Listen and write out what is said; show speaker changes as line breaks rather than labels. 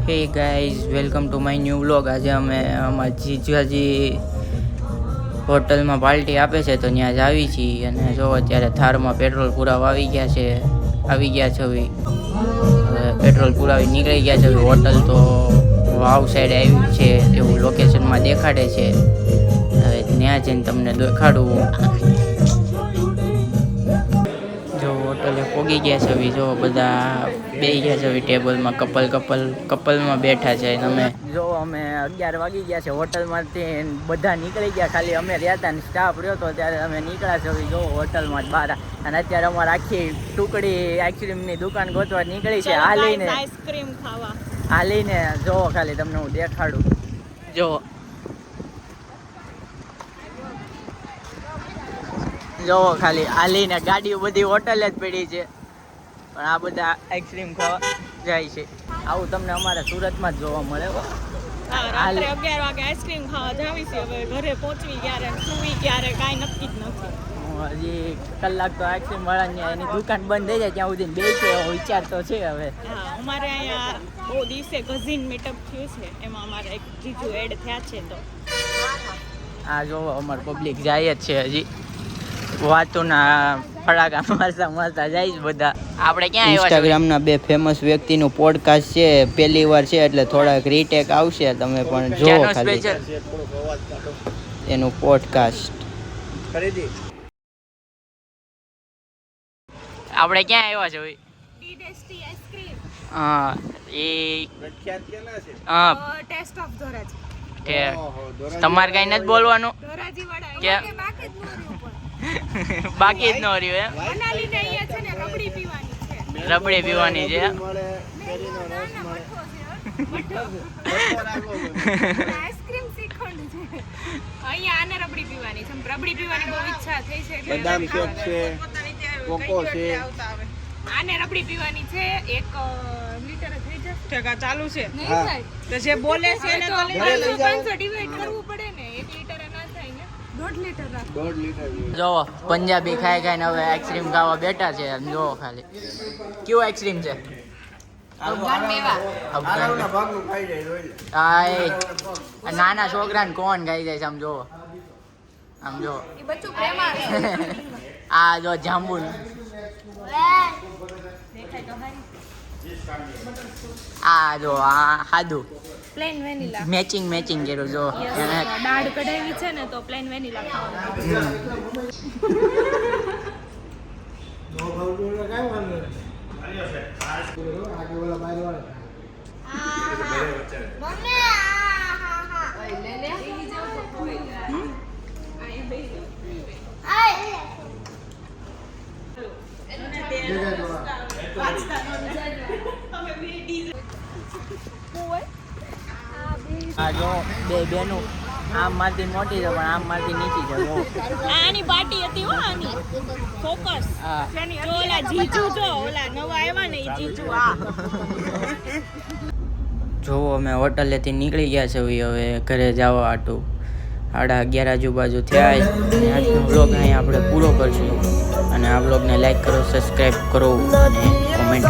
Hey guys, welcome to my new vlog. આજે અમે અમારા જીજાજી હોટલમાં પાર્ટી આપે છે તો ત્યાં જ આવી છીએ. અને જો અત્યારે થારમાં પેટ્રોલ પુરાવા આવી ગયા છે હવે પેટ્રોલ પુરાવી નીકળી ગયા છે. હોટલ તો વાવ સાઈડ આવી છે એવું લોકેશનમાં દેખાડે છે. હવે ત્યાં જઈને તમને દેખાડું. જો હોટલે પોગી ગયા છે. જો બધા બેસી ગયા છે ટેબલમાં, કપલમાં બેઠા છે. અમે 11 વાગી ગયા છે હોટલમાંથી, બધા નીકળી ગયા, ખાલી અમે રહ્યા હતા ને સ્ટાફ રહ્યો હતો. ત્યારે અમે નીકળ્યા છે જો હોટલમાં જ બહાર. અને અત્યારે અમારે આખી ટુકડી આઈસ્ક્રીમની દુકાન ગોતવા નીકળી છે. હાલીને જો ખાલી તમને હું દેખાડું. જો ખાલી હાલીને ગાડીઓ બધી હોટલ જ પડી છે, પણ આ બધા આઈસ્ક્રીમ ખાવા જાય છે. આવું તમને અમારા સુરતમાં જ જોવા મળે.
રાત્રે 11 વાગે આઈસ્ક્રીમ ખાવા જાવી છે. હવે ઘરે પહોંચવી ક્યારે, સુવી ક્યારે, કાંઈ નક્કી જ નથી.
હજી કલાક તો આઈસ્ક્રીમ વાળાની એની દુકાન બંધ થઈ જાય ત્યાં સુધી બેસે એવો વિચાર તો છે. હવે
અમારે અહીંયા બહુ દિવસે કઝિન મીટઅપ થયું છે, એમાં અમારે એક જીજુ એડ થયા છે. તો
આ જોવો અમાર પબ્લિક જાય જ છે. હજી વાતોના ફડાકા મારતા જાય છે બધા. આપણે ક્યાં ઇન્સ્ટાગ્રામના બે ફેમસ વ્યક્તિનું પોડકાસ્ટ છે, પહેલી વાર છે એટલે થોડાક રીટેક આવશે. તમે પણ જોવો ખાલી એનું પોડકાસ્ટ. આપણે ક્યાં આવ્યા છે ભાઈ?
ડીડેસ્ટી આઈસ્ક્રીમ.
હા, એ
પ્રખ્યાત કેના છે?
હા,
ટેસ્ટ ઓફ ધોરાજી.
તમારે કઈ નથી બોલવાનું
ધોરાજી વાળા
કે બાકી જ ન રહ્યું એમ?
મનાલી ને અહીંયા છે ને રબડી પીવાની છે.
રબડી પીવાની છે.
કેરીનો રસ મળે.
આઈસ્ક્રીમ શ્રીખંડ છે. અહીંયા આને રબડી પીવાની છે. રબડી પીવાની બહુ ઈચ્છા થઈ છે એટલે
બદામ શેક છે, કોકો છે.
આને રબડી પીવાની છે. 1 લીટર થઈ જશે. ટકા ચાલુ છે. નહીં
હા.
થાય તો જે બોલે છે એને તો
ઘરે લઈ જાઓ.
500 ડિવાઈડ કરવું પડે ને. 1 લીટર ના થાય ને 1.5 લીટર રાખો.
1.5 લીટર.
જો પંજાબી ખાઈ ખાઈને હવે આઈસ્ક્રીમ ખાવા બેઠા છે. જો ખાલી કેવું આઈસ્ક્રીમ છે?
આરામના ભાગનું ખાઈ જાય જોઈ લે.
હા, એ નાના છોકરાને કોણ ખાઈ જાય છે? આમ જો, આમ જો.
એ બચ્ચું પ્રેમાળ છે.
આ જો જાંબુ. આ જો આ સાદું
પ્લેન વેનીલા.
મેચિંગ કર્યું. જો
દાળ કઢાવી છે ને તો પ્લેન વેનીલા ખાવાનું.
આ જો બે બેનું આમ માંથી મોટી છે પણ આમ માંથી નીચી છે. જો
આની પાર્ટી હતી હો. આની ફોકસ.
હા.
જો ઓલા જીજુ, જો ઓલા નવા આવ્યા ને ઈ જીજુ. આ
જો અમે હોટલેથી નીકળી ગયા છે. હવે ઘરે જવા આટું 11:30 આજુબાજુ થયા. આજનો વ્લોગ અહીં આપણે પૂરો કરશું. અને આ વ્લોગને લાઈક કરો, સબસ્ક્રાઈબ કરો અને કોમેન્ટ